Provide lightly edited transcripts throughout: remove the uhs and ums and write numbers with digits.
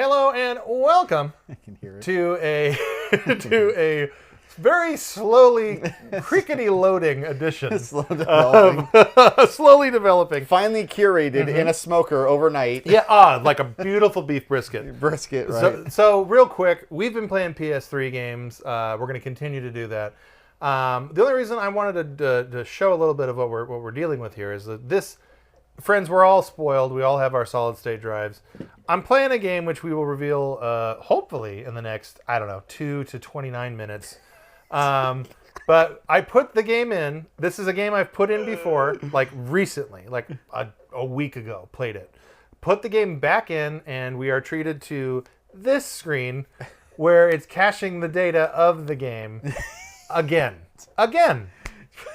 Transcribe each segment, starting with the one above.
Hello and welcome I can hear it. to a to a very slowly crickety loading edition. Slowly developing. Slowly developing. Finally curated in a smoker overnight. Yeah, like a beautiful beef brisket. Brisket, right? So real quick, we've been playing PS3 games. We're going to continue to do that. The only reason I wanted to show a little bit of what we're dealing with here is that this, friends, we're all spoiled. We all have our solid state drives. I'm playing a game which we will reveal hopefully in the next, 2 to 29 minutes. But I put the game in. This is a game I've put in before, like recently, like a week ago, played it. Put the game back in, and we are treated to this screen where it's caching the data of the game again.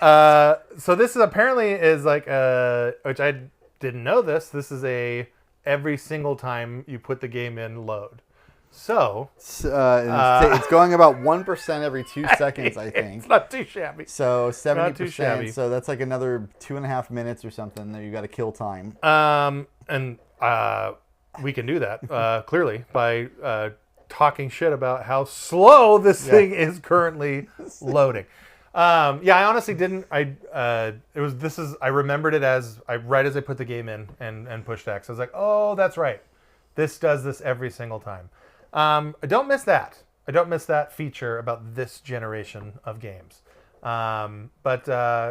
So this is apparently is like which I didn't know this. This is a every single time you put the game in load. So it's going about 1% every 2 seconds, I think. It's not too shabby. So Not too 70%. shabby. So that's like another 2.5 minutes or something that you got to kill time. And we can do that clearly by talking shit about how slow this thing is currently loading. I honestly didn't. I remembered it as right as I put the game in and pushed X. I was like, oh, that's right. This does this every single time. I don't miss that. I don't miss that feature about this generation of games. But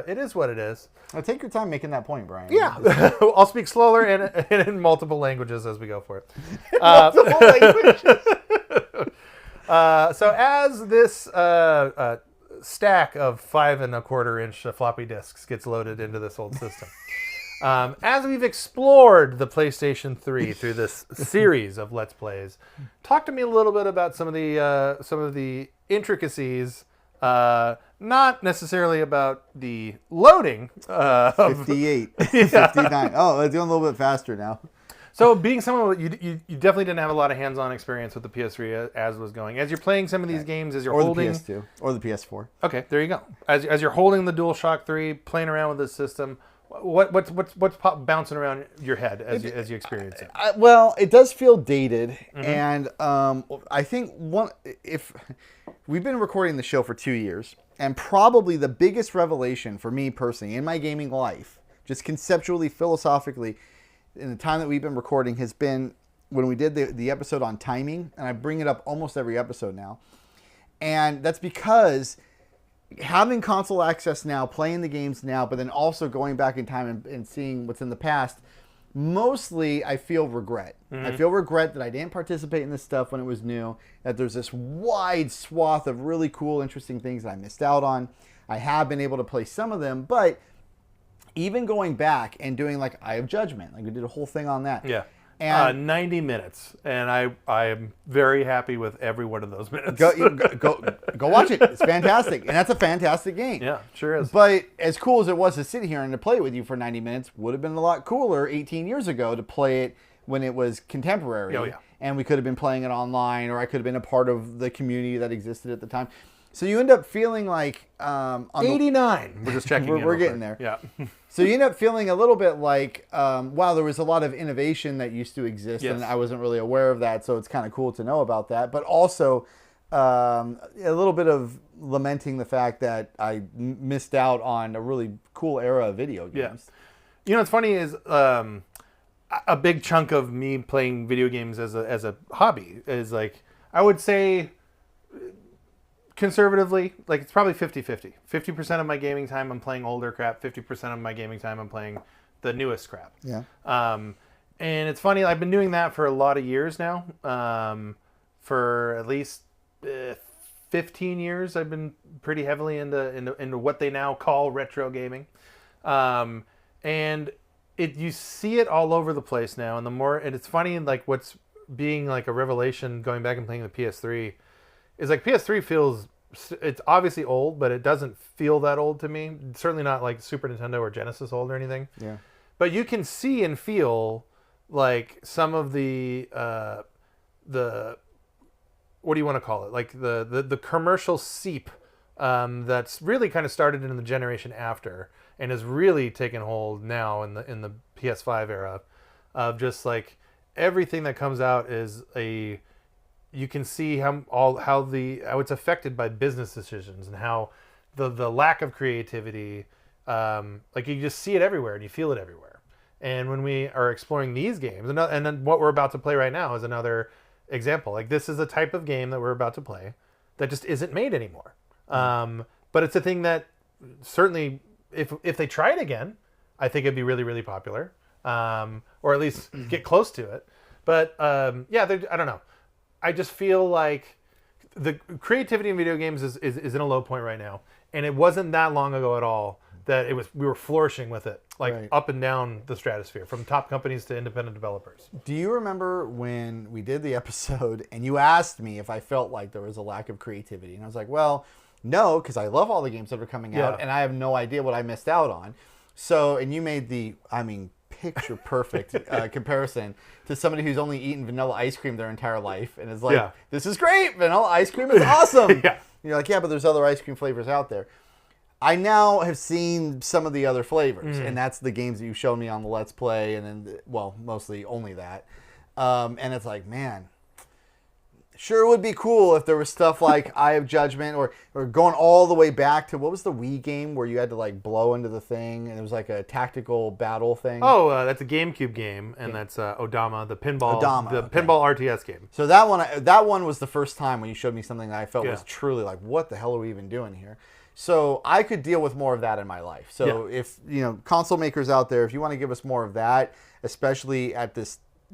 it is what it is. Now, take your time making that point, Brian. Yeah, I'll speak slower and in multiple languages as we go for it. Multiple languages. So as this stack of 5 1/4 inch floppy disks gets loaded into this old system, as we've explored the PlayStation 3 through this series of Let's Plays, talk to me a little bit about some of the intricacies. Not necessarily about the loading. 58, 59. Oh, it's going a little bit faster now. So being someone, you definitely didn't have a lot of hands-on experience with the PS3 as was going. As you're playing some of these games, as you're holding... Or the PS2, or the PS4. Okay, there you go. As you're holding the DualShock 3, playing around with this system, what's bouncing around your head as you experience it? Well, it does feel dated, and I think if we've been recording the show for 2 years, and probably the biggest revelation for me personally in my gaming life, just conceptually, philosophically, in the time that we've been recording, has been when we did the episode on timing, and I bring it up almost every episode now, and that's because having console access now, playing the games now, but then also going back in time and seeing what's in the past, mostly I feel regret. I feel regret that I didn't participate in this stuff when it was new, that there's this wide swath of really cool, interesting things that I missed out on. I have been able to play some of them, but even going back and doing like Eye of Judgment, like we did a whole thing on that. Yeah. And 90 minutes, and I am very happy with every one of those minutes. go watch it. It's fantastic, and that's a fantastic game. Yeah, sure is. But as cool as it was to sit here and to play it with you for 90 minutes, would have been a lot cooler 18 years ago to play it when it was contemporary. Oh, yeah. And we could have been playing it online, or I could have been a part of the community that existed at the time. So you end up feeling like... 89. We're just checking in. We're getting there. Yeah. So you end up feeling a little bit like, wow, there was a lot of innovation that used to exist, Yes. and I wasn't really aware of that, so it's kind of cool to know about that. But also a little bit of lamenting the fact that I missed out on a really cool era of video games. Yeah. You know what's funny is a big chunk of me playing video games as a hobby is like, I would say conservatively, like it's probably 50-50. 50% of my gaming time I'm playing older crap, 50% of my gaming time I'm playing the newest crap. Yeah. And it's funny, I've been doing that for a lot of years now. For at least 15 years I've been pretty heavily into what they now call retro gaming. And you see it all over the place now, and it's funny, like what's being like a revelation going back and playing the PS3 is like PS3 feels, it's obviously old, but it doesn't feel that old to me. It's certainly not like Super Nintendo or Genesis old or anything. Yeah. But you can see and feel like some of the what do you want to call it? Like the commercial seep that's really kind of started in the generation after and has really taken hold now in the PS5 era of just like everything that comes out is you can see how it's affected by business decisions and how the lack of creativity, like you just see it everywhere and you feel it everywhere. And when we are exploring these games, and then what we're about to play right now is another example. Like this is a type of game that we're about to play that just isn't made anymore. But it's a thing that certainly, if they try it again, I think it'd be really, really popular, or at least get close to it. But yeah, I don't know. I just feel like the creativity in video games is in a low point right now, and it wasn't that long ago at all that we were flourishing with it, like Right. up and down the stratosphere, from top companies to independent developers. Do you remember when we did the episode and you asked me if I felt like there was a lack of creativity? And I was like, well, no, because I love all the games that are coming out, and I have no idea what I missed out on. So, and you made picture perfect comparison to somebody who's only eaten vanilla ice cream their entire life and is like, this is great, vanilla ice cream is awesome. Yeah. You're like, yeah, but there's other ice cream flavors out there. I now have seen some of the other flavors, and that's the games that you showed me on the Let's Play, and then, well, mostly only that. And it's like, man, sure it would be cool if there was stuff like Eye of Judgment or going all the way back to, what was the Wii game where you had to like blow into the thing, and it was like a tactical battle thing? Oh, that's a GameCube game, and that's Odama, the pinball RTS game. So that one was the first time when you showed me something that I felt was truly like, what the hell are we even doing here? So I could deal with more of that in my life. So if, console makers out there, if you want to give us more of that, especially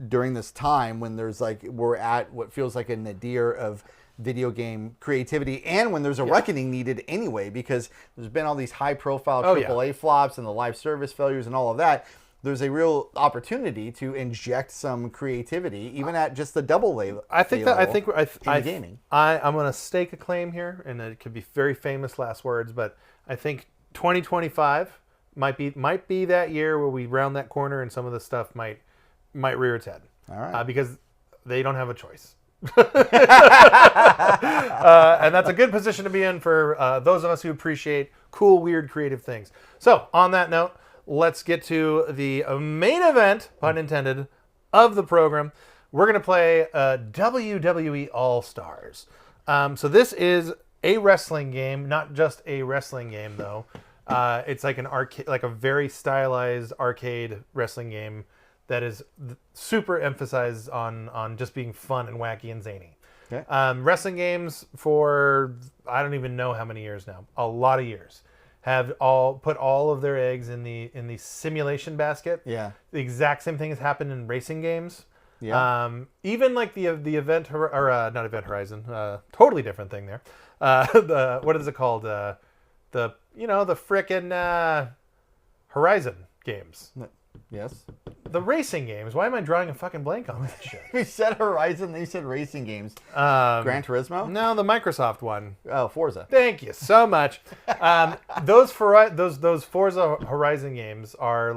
during this time when we're at what feels like a nadir of video game creativity, and when there's a reckoning needed anyway, because there's been all these high profile AAA flops and the live service failures and all of that. There's a real opportunity to inject some creativity, even at just the double level. Gaming. I'm going to stake a claim here, and it could be very famous last words, but I think 2025 might be that year where we round that corner, and some of the stuff might rear its head. All right. Because they don't have a choice. And that's a good position to be in for those of us who appreciate cool, weird, creative things. So, on that note, let's get to the main event, pun intended, of the program. We're going to play WWE Allstars. So this is a wrestling game, not just a wrestling game, though. It's like a very stylized arcade wrestling game that is super emphasized on just being fun and wacky and zany. Okay. Wrestling games for, I don't even know how many years now, a lot of years, have all put all of their eggs in the simulation basket. Yeah. The exact same thing has happened in racing games. Yeah. Even like the event not Event Horizon, totally different thing there. What is it called? The frickin' Horizon games. Yes. The racing games. Why am I drawing a fucking blank on that shit? We said Horizon, then you said racing games. Gran Turismo? No, the Microsoft one. Oh, Forza. Thank you so much. Those Forza Horizon games are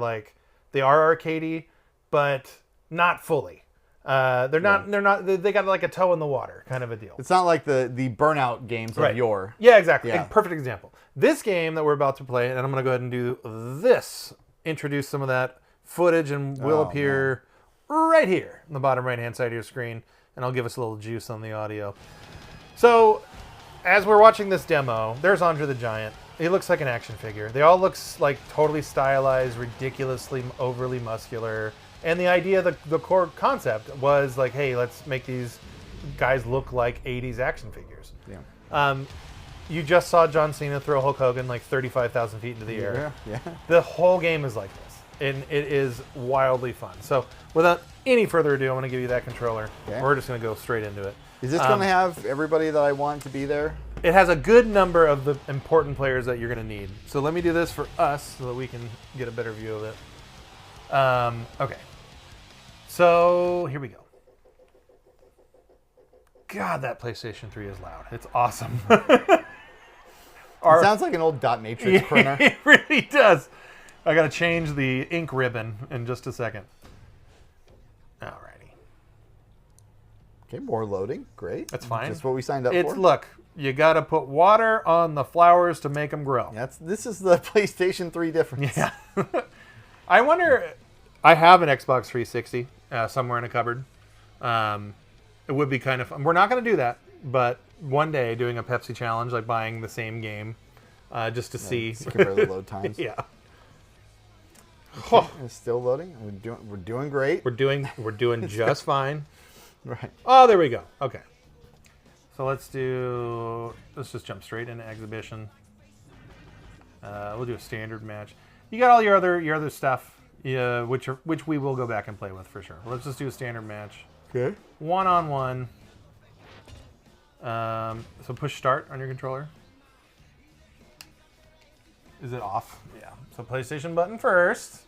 they are arcadey, but not fully. They're not. They got like a toe in the water kind of a deal. It's not like the Burnout games of yore. Yeah, exactly. Yeah. Perfect example. This game that we're about to play, and I'm going to go ahead and do this. Introduce some of that footage, and will appear right here in the bottom right-hand side of your screen, and I'll give us a little juice on the audio. So, as we're watching this demo, there's Andre the Giant. He looks like an action figure. They all look like totally stylized, ridiculously overly muscular. And the idea, the core concept was like, hey, let's make these guys look like 80s action figures. Yeah. You just saw John Cena throw Hulk Hogan like 35,000 feet into the air. Yeah. The whole game is like this, and it is wildly fun. So without any further ado, I'm going to give you that controller. Okay. We're just going to go straight into it. Is this going to have everybody that I want to be there? It has a good number of the important players that you're going to need. So let me do this for us so that we can get a better view of it. Okay. So here we go. God, that PlayStation 3 is loud. It's awesome. It sounds like an old dot matrix printer. It really does. I got to change the ink ribbon in just a second. Alrighty. Okay, more loading. Great. That's fine. That's what we signed up for. Look, you got to put water on the flowers to make them grow. This is the PlayStation 3 difference. Yeah. I wonder, I have an Xbox 360 somewhere in a cupboard. It would be kind of fun. We're not going to do that, but one day doing a Pepsi challenge, like buying the same game, just to see. Compare the load times. Yeah. Okay, it's still loading. We're doing great. We're doing just fine. Right. Oh, there we go. Okay. So let's just jump straight into exhibition. We'll do a standard match. You got all your other stuff, which we will go back and play with for sure. Let's just do a standard match. Okay. 1-on-1. So push start on your controller. Is it off? Yeah. So PlayStation button first.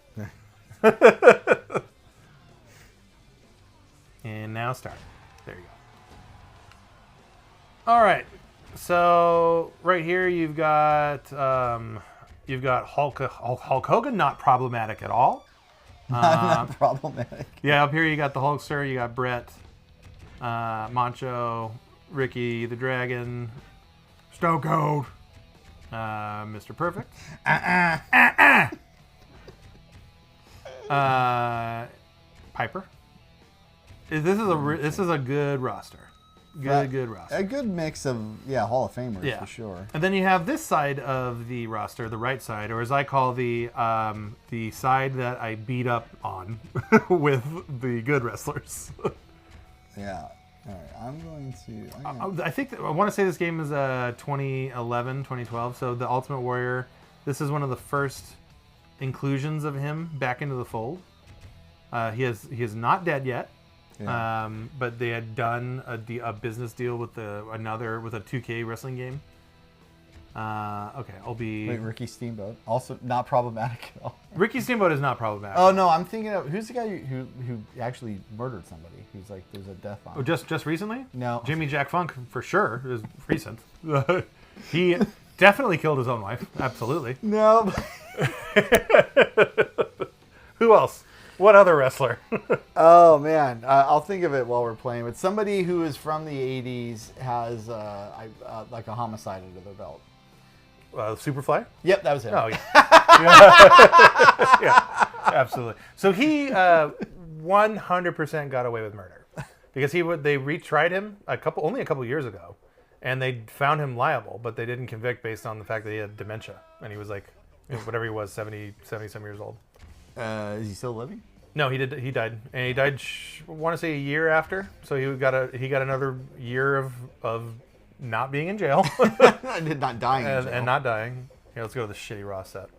And now start. There you go. All right. So right here you've got Hulk Hogan, not problematic at all. Not problematic. Yeah, up here you got the Hulkster, you got Brett, Mancho, Ricky the Dragon, Stone Cold, Mr. Perfect, Piper. This is a good roster. Good roster. A good mix of Hall of Famers for sure. And then you have this side of the roster, the right side, or as I call the side that I beat up on with the good wrestlers. Yeah. All right. I'm going to. I think I want to say this game is 2011, 2012. So the Ultimate Warrior. This is one of the first inclusions of him back into the fold. He is not dead yet. Yeah. But they had done a business deal with a 2K wrestling game. Okay, I'll be. Wait, Ricky Steamboat, also not problematic at all. Ricky Steamboat is not problematic. Oh no, I'm thinking of who's the guy who actually murdered somebody? Who's like there's a death on. Oh, just recently? No, Jimmy Jack Funk for sure is recent. He definitely killed his own wife. Absolutely. No. Who else? What other wrestler? Oh man, I'll think of it while we're playing. But somebody who is from the '80s has like a homicide under their belt. Superfly? Yep, that was him. Oh yeah. Yeah, absolutely. So he 100% got away with murder because they retried him only a couple years ago, and they found him liable, but they didn't convict based on the fact that he had dementia and he was like whatever he was 70 some years old. Is he still living? No, he did. He died, and he died. I want to say a year after. So he got another year of not being in jail, not dying, and not dying. Here, let's go to the shitty Raw set.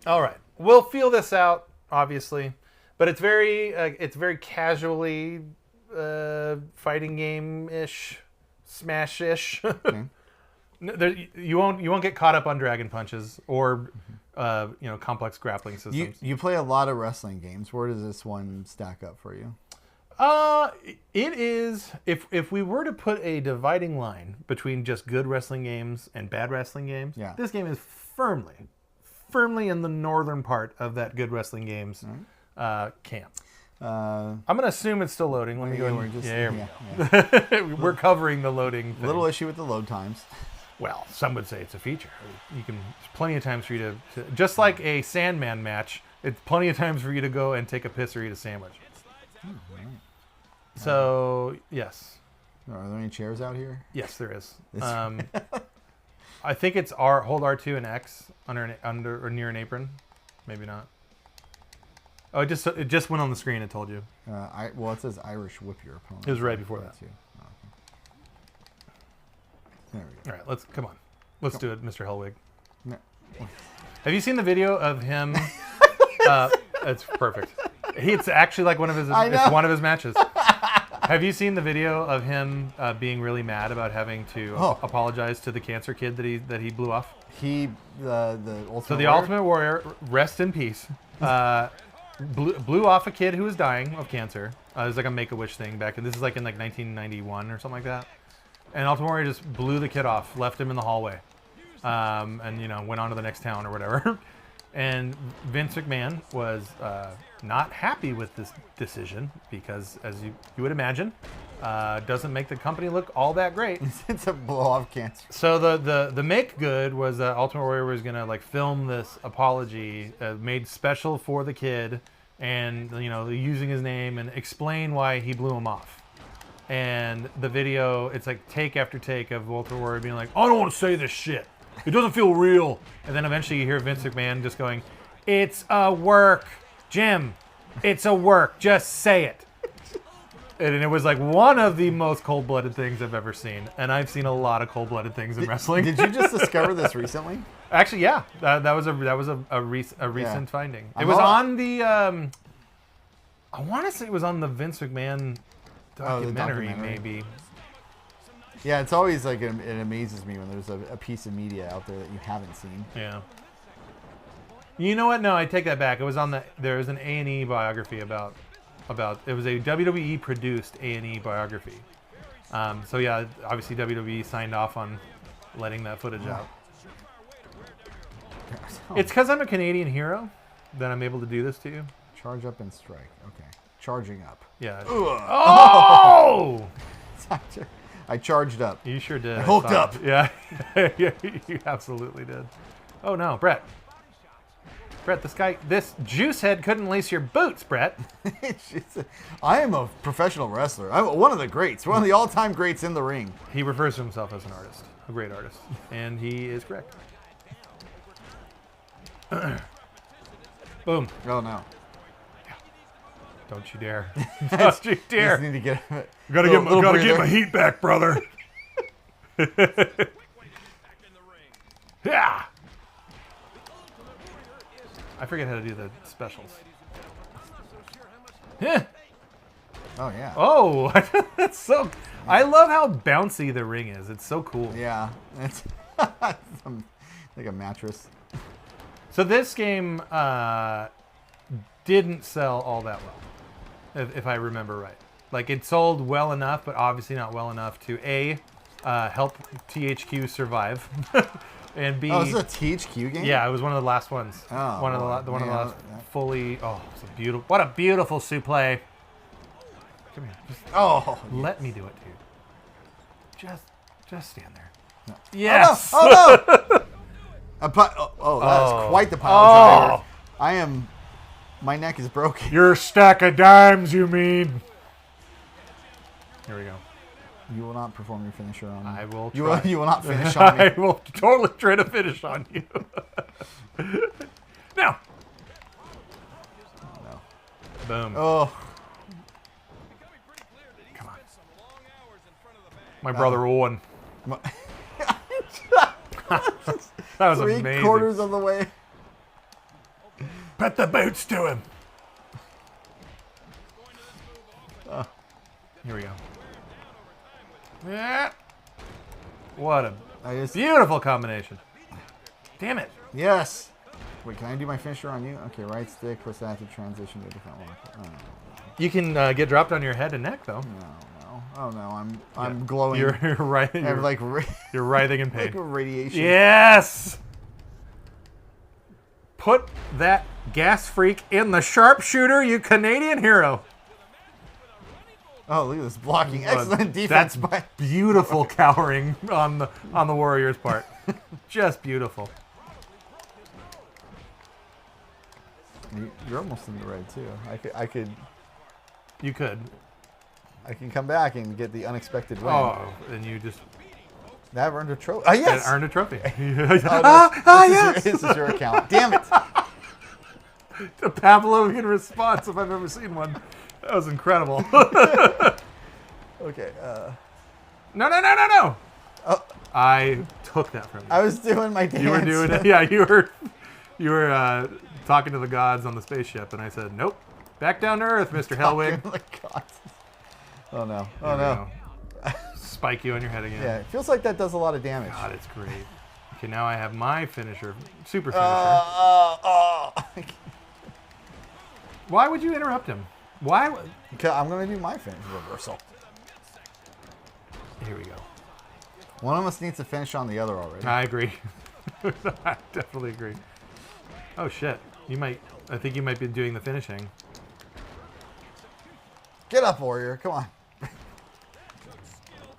All right, we'll feel this out, obviously, but it's very casually fighting game ish, smash ish. Okay. You won't get caught up on dragon punches or complex grappling systems. You play a lot of wrestling games. Where does this one stack up for you? It is if we were to put a dividing line between just good wrestling games and bad wrestling games, this game is firmly in the northern part of that good wrestling games camp. I'm going to assume it's still loading. Let me go. We're covering the loading thing. Little issue with the load times. Well, some would say it's a feature. There's plenty of times for you to just like a Sandman match, it's plenty of times for you to go and take a piss or eat a sandwich. Right. So, yes. Are there any chairs out here? Yes, there is. I think it's hold R2 and X under or near an apron. Maybe not. Oh, it just went on the screen. It told you. It says Irish whip your opponent. It was right before that. Too. Oh, okay. There we go. All right, come on. Let's do it, Mr. Hellwig. No. Have you seen the video of him? It's perfect. It's actually like one of his matches. Have you seen the video of him being really mad about having to apologize to the cancer kid that he blew off? The Ultimate Warrior, rest in peace. Blew off a kid who was dying of cancer. It was like a Make-A-Wish thing back, and this is like in 1991 or something like that. And Ultimate Warrior just blew the kid off, left him in the hallway, and went on to the next town or whatever. And Vince McMahon was not happy with this decision because, as you would imagine, doesn't make the company look all that great. It's a blow-off cancer. So the make good was that Ultimate Warrior was gonna like film this apology made special for the kid, and using his name and explain why he blew him off. And the video, it's like take after take of Ultimate Warrior being like, I don't want to say this shit. It doesn't feel real. And then eventually you hear Vince McMahon just going, it's a work, Jim. It's a work. Just say it. And it was like one of the most cold-blooded things I've ever seen. And I've seen a lot of cold-blooded things in wrestling. Did you just discover this recently? Actually, yeah. That was a recent finding. It was on the I want to say it was on the Vince McMahon documentary, maybe. Yeah, it's always like it amazes me when there's a piece of media out there that you haven't seen. Yeah. You know what? No, I take that back. It was on there was an A&E biography about it was a WWE produced A&E biography. So yeah, obviously WWE signed off on letting that footage out. It's because I'm a Canadian hero that I'm able to do this to you. Charge up and strike. Okay. Charging up. Yeah. Oh! I charged up. You sure did. I hulked up. Yeah. You absolutely did. Oh no, Brett. Brett, this juice head couldn't lace your boots, Brett. I am a professional wrestler. I'm one of the greats. One of the all-time greats in the ring. He refers to himself as an artist. A great artist. And he is correct. Boom. Oh, no. Don't you dare. Don't you dare. Just need to get gotta get my heat back, brother. Yeah. I forget how to do the specials. Yeah. Oh, yeah. Oh, that's so... I love how bouncy the ring is. It's so cool. Yeah. It's like a mattress. So this game didn't sell all that well, if I remember right. Like, it sold well enough, but obviously not well enough to, A, help THQ survive, and B... Oh, this is a THQ game? Yeah, it was one of the last ones. Oh, one of the last fully... Oh, it's a beautiful... What a beautiful suplex. Come here. Just let me do it, dude. Just stand there. No. Yes! Oh, no! That's quite the pile driver. My neck is broken. Your stack of dimes, you mean? Here we go. You will not perform your finisher on me. I will try. You will not finish on me. I will totally try to finish on you. Now. No. Boom. Oh. Come on. My brother won. That was amazing. 3/4 of the way. Put the boots to him. Here we go. Yeah. What a beautiful combination. Damn it. Yes. Wait, can I do my finisher on you? Okay, right stick. Push that to transition to a different lock. Oh. You can get dropped on your head and neck, though. No. Oh no, I'm glowing. You're writhing. You're writhing in pain. Like radiation. Yes. Put that gas freak in the sharpshooter, you Canadian hero. Oh, look at this blocking! Excellent defense. That's beautiful cowering on the Warriors' part. Just beautiful. You're almost in the red too. I could. You could. I can come back and get the unexpected win. Oh, and you just... That earned a trophy. Oh, yes! That earned a trophy. Yes! This is your account. Damn it! The Pavlovian response, if I've ever seen one. That was incredible. Okay. No. Oh. I took that from you. I was doing my dance. You were doing it. Yeah, you were talking to the gods on the spaceship, and I said, nope. Back down to Earth, Mr. Hellwig. Oh, no. Oh, no. Spike you on your head again. Yeah, it feels like that does a lot of damage. God, it's great. Okay, now I have my finisher, super finisher. Why would you interrupt him? Why? Okay, I'm going to do my finish reversal. Here we go. One of us needs to finish on the other already. I agree. I definitely agree. Oh, shit. I think you might be doing the finishing. Get up, Warrior. Come on.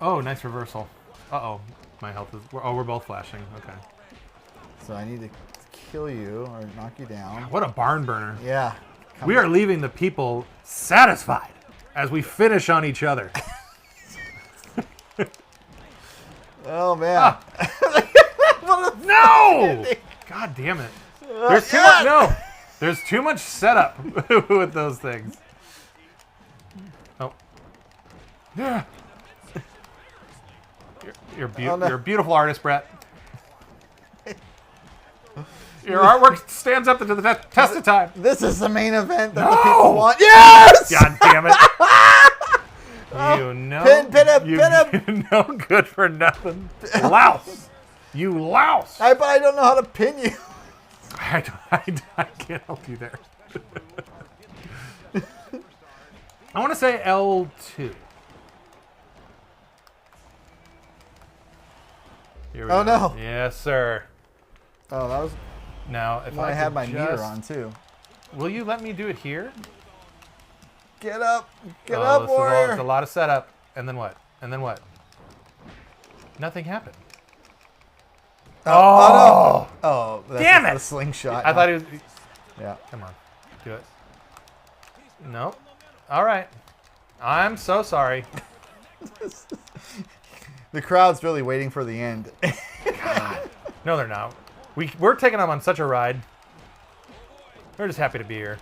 Oh, nice reversal. Uh-oh. My health is... we're both flashing. Okay. So I need to kill you or knock you down. What a barn burner. Yeah. We are leaving the people satisfied as we finish on each other. Oh, man. No! God damn it. There's too much... No. There's too much setup with those things. Oh. Yeah. You're a beautiful artist, Brett. Your artwork stands up to the test of time. This is the main event that the people want. Yes! God damn it. You know. Pin him. You know good for nothing. Louse. You louse. But I don't know how to pin you. I can't help you there. I want to say L2. Here we go. No. Yes, sir. Oh, that was... Now, if I had my meter on, too. Will you let me do it here? Get up. Get up, warrior. It's a lot of setup. And then what? And then what? Nothing happened. Oh, no. Oh, that's damn it. The slingshot. I thought he was... Yeah. Come on. Do it. Nope. All right. I'm so sorry. The crowd's really waiting for the end. God. No, they're not. We're taking them on such a ride. We're just happy to be here.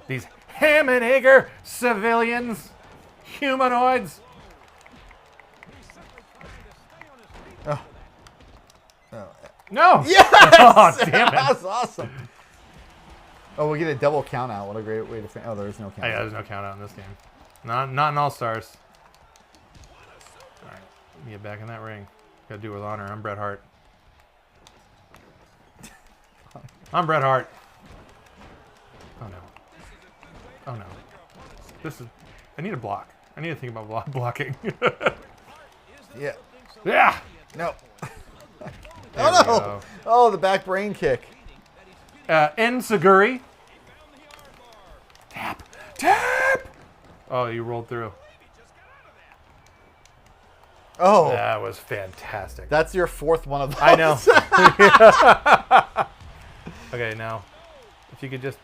These ham and egger civilians, humanoids. Oh. No. Yes! Oh, damn it. That's awesome. Oh, we'll get a double count out. What a great way to finish. Oh, there's no count out. Yeah, there's no count out in this game. Not in All-Stars. All right. Get back in that ring. Gotta do it with honor. I'm Bret Hart. I'm Bret Hart. Oh, no. Oh, no. This is... I need a block. I need to think about blocking. Yeah. Yeah! No. There Oh, we no. go. Oh, the back brain kick. Ensaguri. Tap. Tap! Oh, you rolled through. Oh. That was fantastic. That's your fourth one of those. I know. Okay, now, if you could just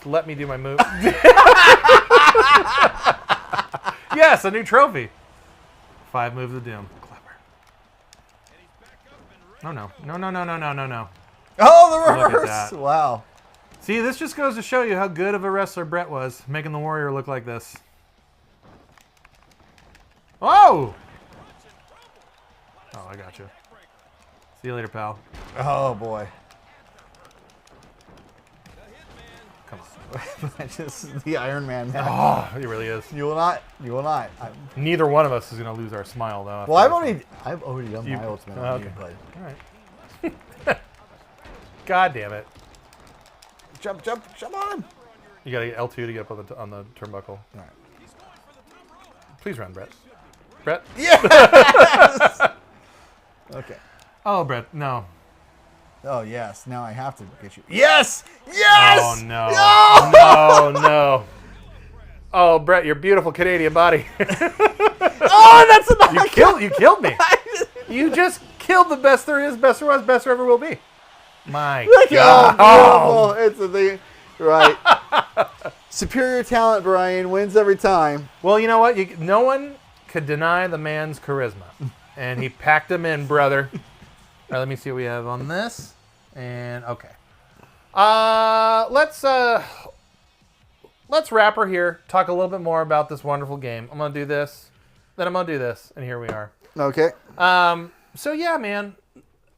let me do my move. Yes, a new trophy. 5 moves of doom. Clever. Oh, no. No. Oh, the Look at reverse. that. Wow. See, this just goes to show you how good of a wrestler Brett was, making the Warrior look like this. Oh! Oh, I got you. See you later, pal. Oh, boy. Come on. Just the Iron Man match. Oh, he really is. You will not. Neither one of us is going to lose our smile, though. Well, I've already done You- my ultimate oh, on okay. you, but All right. God damn it. jump on him. You got to get L2 to get up on the turnbuckle. All right. Please run, Brett. Brett? Yes. Okay. Oh, Brett, no. Oh yes. Now I have to get you. Yes. Yes. Oh, no. No. No. Oh, Brett, your beautiful Canadian body. Oh, that's a knockout. You killed me. You just killed the best there is, best there was, best there ever will be. My God. Oh, it's a thing. Right. Superior talent, Brian, wins every time. Well, you know what? No one could deny the man's charisma. And he packed him in, brother. All right, let me see what we have on this. And, okay. Let's wrap her here. Talk a little bit more about this wonderful game. I'm going to do this. Then I'm going to do this. And here we are. Okay. So, yeah, man.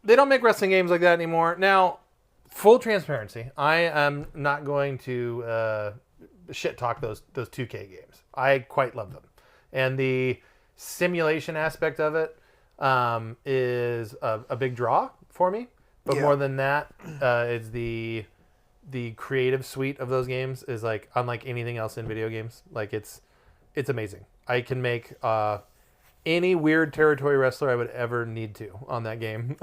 They don't make wrestling games like that anymore. Now, full transparency, I am not going to shit talk those 2K games. I quite love them. And the simulation aspect of it is a big draw for me. But more than that, it's the creative suite of those games is like unlike anything else in video games. Like it's amazing. I can make any weird territory wrestler I would ever need to on that game.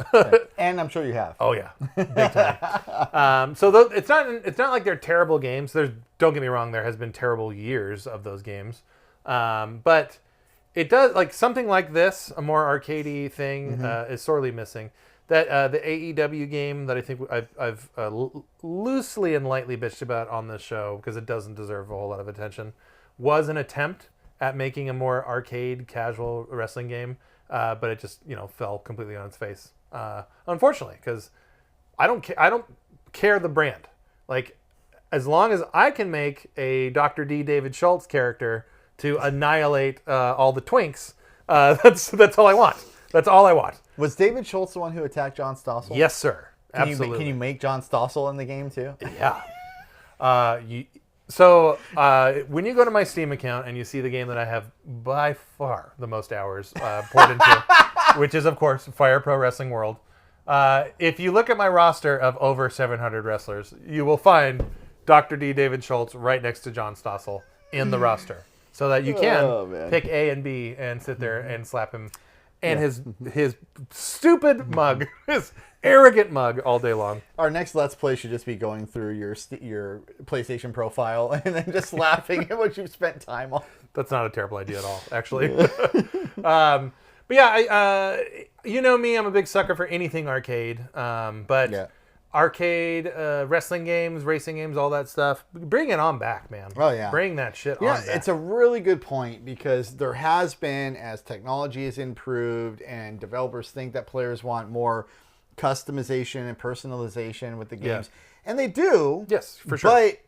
And I'm sure you have. Oh yeah, big time. So it's not like they're terrible games. Don't get me wrong. There has been terrible years of those games, but it does, like something like this, a more arcadey thing is sorely missing. That the AEW game that I think I've loosely and lightly bitched about on this show because it doesn't deserve a whole lot of attention, was an attempt at making a more arcade casual wrestling game, but it just fell completely on its face. Unfortunately, because I don't care the brand. Like, as long as I can make a Dr. D. David Schultz character to annihilate all the twinks, that's all I want. That's all I want. Was David Schultz the one who attacked John Stossel? Yes, sir. Absolutely. Can you make John Stossel in the game too? Yeah. So when you go to my Steam account and you see the game that I have by far the most hours poured into, which is, of course, Fire Pro Wrestling World, if you look at my roster of over 700 wrestlers, you will find Dr. D. David Schultz right next to John Stossel in the roster. So that you can pick A and B and sit there and slap him and his stupid mug, his arrogant mug all day long. Our next Let's Play should just be going through your PlayStation profile and then just laughing at what you've spent time on. That's not a terrible idea at all, actually. But yeah, you know me, I'm a big sucker for anything arcade. But arcade, wrestling games, racing games, all that stuff, bring it on back, man. Oh, yeah. Bring that shit on back. It's a really good point because there has been, as technology has improved and developers think that players want more customization and personalization with the games. Yeah. And they do. Yes, for sure. But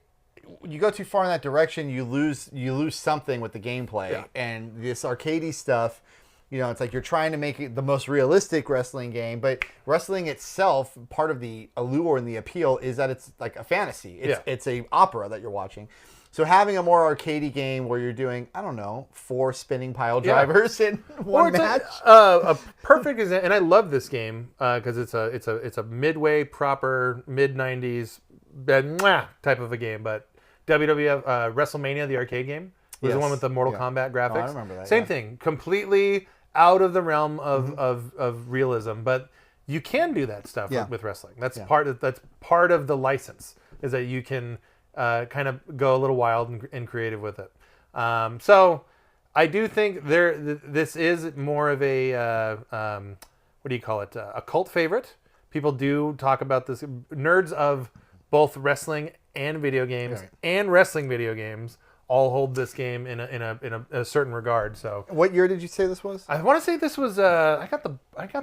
you go too far in that direction, you lose something with the gameplay. Yeah. And this arcadey stuff, it's like you're trying to make it the most realistic wrestling game, but wrestling itself, part of the allure and the appeal is that it's like a fantasy. It's a opera that you're watching. So having a more arcadey game where you're doing, 4 spinning pile drivers in one match. A perfect example, and I love this game because it's a midway proper mid-90s type of a game. But WWF WrestleMania, the arcade game, was the one with the Mortal Kombat graphics. Oh, I remember that. Same thing, completely out of the realm of realism, but you can do that stuff with wrestling. That's part of the license, is that you can kind of go a little wild and creative with it. So I do think this is more of a what do you call it? A cult favorite. People do talk about this. Nerds of both wrestling and video games and wrestling video games all hold this game in a certain regard. So, what year did you say this was? I want to say this was. I got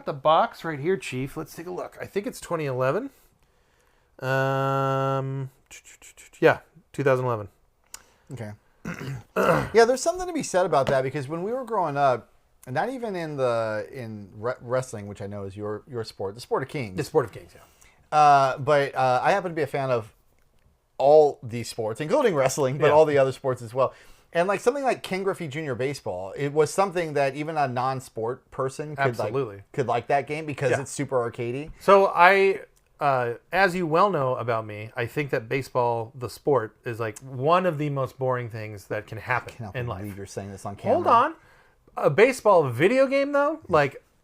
the box right here, Chief. Let's take a look. I think it's 2011. Yeah, 2011. Okay. Yeah, there's something to be said about that because when we were growing up, and not even in wrestling, which I know is your sport, the Sport of Kings. The Sport of Kings, but I happen to be a fan of all these sports, including wrestling, but all the other sports as well. And like something like Ken Griffey Jr. Baseball, it was something that even a non-sport person could like that game because it's super arcadey. So as you well know about me, I think that baseball, the sport, is like one of the most boring things that can happen in life. I believe you're saying this on camera. Hold on. A baseball video game though,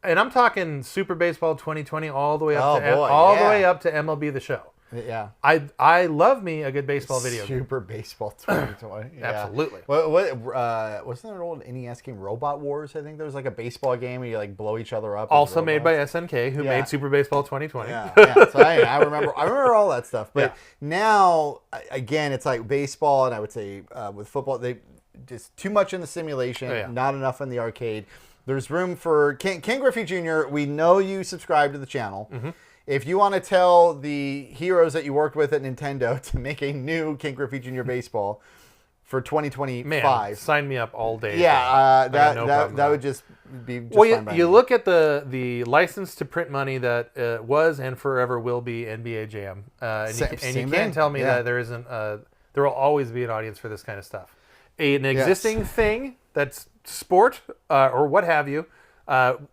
and I'm talking Super Baseball 2020 all the way up the way up to MLB The Show. Yeah, I love me a good baseball video game. Super Baseball 2020. Absolutely. What wasn't there an old NES game, Robot Wars? I think there was like a baseball game where you like blow each other up. Also made by SNK, who made Super Baseball 2020. Yeah. So I remember all that stuff. But now again, it's like baseball, and I would say with football, they just too much in the simulation, not enough in the arcade. There's room for Ken Griffey Jr. We know you subscribe to the channel. Mm-hmm. If you want to tell the heroes that you worked with at Nintendo to make a new Ken Griffey Jr. baseball for 2025, man, sign me up all day. Yeah, that would just be just well. You look at the license to print money that was and forever will be NBA Jam, and you can't tell me that there isn't. There will always be an audience for this kind of stuff. An existing thing that's sport or what have you.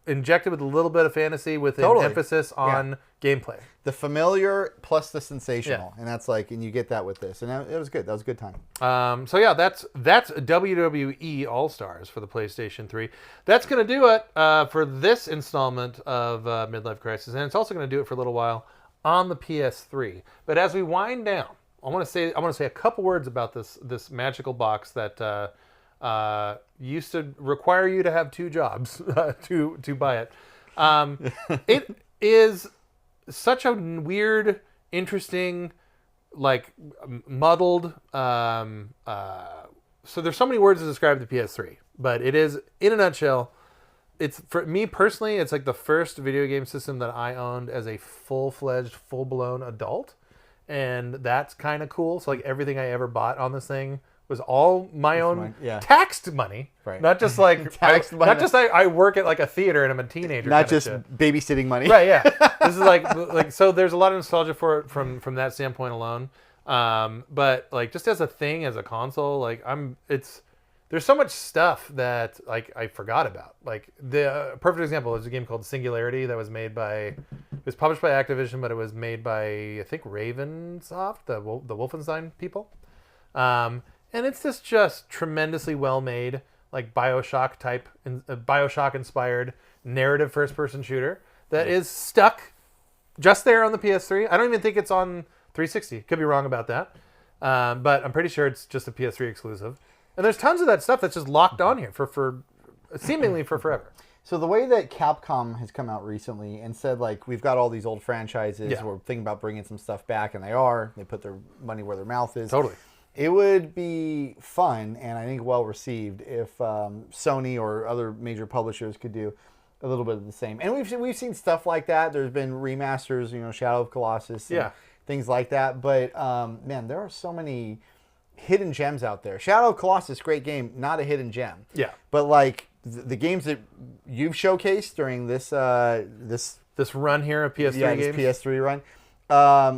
Injected with a little bit of fantasy with an emphasis on gameplay. The familiar plus the sensational. And that's and you get that with this. And it was good. That was a good time. So yeah, that's WWE Allstars for the PlayStation 3. That's going to do it for this installment of Midlife Krisis. And it's also going to do it for a little while on the PS3. But as we wind down, I want to say a couple words about this magical box that used to require you to have 2 jobs to buy it. It is such a weird, interesting, like muddled. So there's so many words to describe the PS3, but it is, in a nutshell, it's, for me personally, it's like the first video game system that I owned as a full-fledged, full-blown adult, and that's kind of cool. So like everything I ever bought on this thing was all my own taxed money, right? Not just like taxed money. Not just I work at like a theater and I'm a teenager. Not just babysitting money, right? Yeah, this is like so. There's a lot of nostalgia for it from that standpoint alone. But like just as a thing, as a console, like there's so much stuff that like I forgot about. Like the perfect example is a game called Singularity that was it was published by Activision, but it was made by I think Ravensoft, the Wolfenstein people. And it's just tremendously well made, like Bioshock inspired narrative first person shooter that is stuck just there on the PS3. I don't even think it's on 360. Could be wrong about that. But I'm pretty sure it's just a PS3 exclusive. And there's tons of that stuff that's just locked on here for seemingly for forever. So the way that Capcom has come out recently and said, like, we've got all these old franchises, we're thinking about bringing some stuff back, and they put their money where their mouth is. Totally. It would be fun, and I think well received, if Sony or other major publishers could do a little bit of the same. And we've seen stuff like that. There's been remasters, Shadow of Colossus, and things like that. But man, there are so many hidden gems out there. Shadow of Colossus, great game, not a hidden gem. Yeah. But like the games that you've showcased during this run here of PS3 games, PS3 run.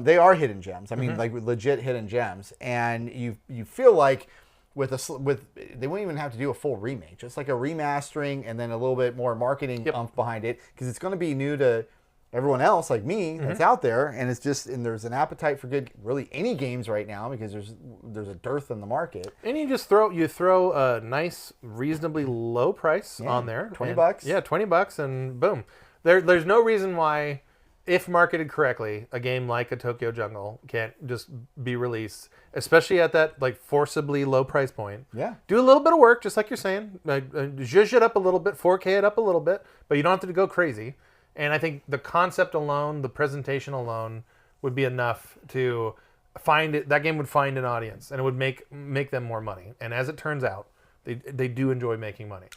They are hidden gems. I mean, like legit hidden gems, and you feel like with they wouldn't even have to do a full remake, just like a remastering and then a little bit more marketing oomph behind it, because it's going to be new to everyone else like me that's out there, and there's an appetite for good, really any games right now, because there's a dearth in the market. And you just throw a nice, reasonably low price on there, $20. Yeah, $20, and boom. There's no reason why, if marketed correctly, a game like a Tokyo Jungle can't just be released, especially at that like forcibly low price point. Yeah. Do a little bit of work, just like you're saying. Zhuzh it up a little bit, 4K it up a little bit, but you don't have to go crazy. And I think the concept alone, the presentation alone, would be enough to find it. That game would find an audience, and it would make them more money. And as it turns out, they do enjoy making money.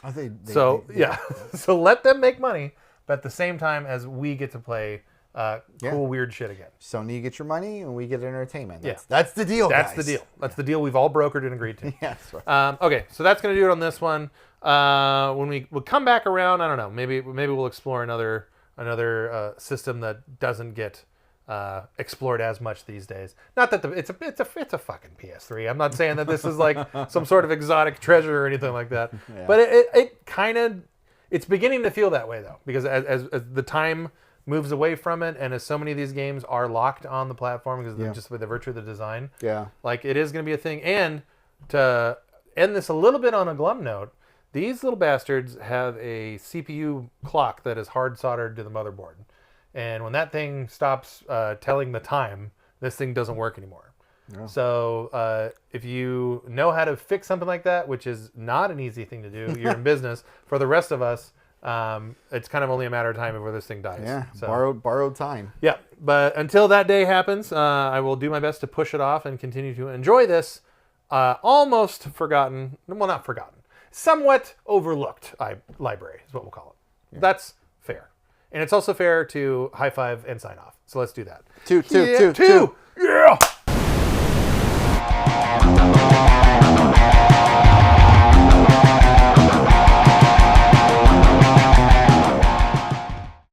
So let them make money, but at the same time as we get to play cool, weird shit again. Sony, you get your money, and we get entertainment. That's the deal, That's guys. the deal. That's the deal we've all brokered and agreed to. Yeah, that's right. Okay, so that's going to do it on this one. When we'll come back around, I don't know, maybe we'll explore another system that doesn't get explored as much these days. Not that it's a fucking PS3. I'm not saying that this is like some sort of exotic treasure or anything like that. But it kind of, it's beginning to feel that way though, because as the time moves away from it, and as so many of these games are locked on the platform because just with the virtue of the design, like it is going to be a thing. And to end this a little bit on a glum note, these little bastards have a CPU clock that is hard soldered to the motherboard, and when that thing stops telling the time, this thing doesn't work anymore. So if you know how to fix something like that, which is not an easy thing to do, you're in business. For the rest of us, it's kind of only a matter of time before this thing dies. Yeah, so, borrowed time. Yeah, but until that day happens, I will do my best to push it off and continue to enjoy this almost forgotten, well, not forgotten, somewhat overlooked library is what we'll call it. That's fair. And it's also fair to high five and sign off. So let's do that. Two. Yeah!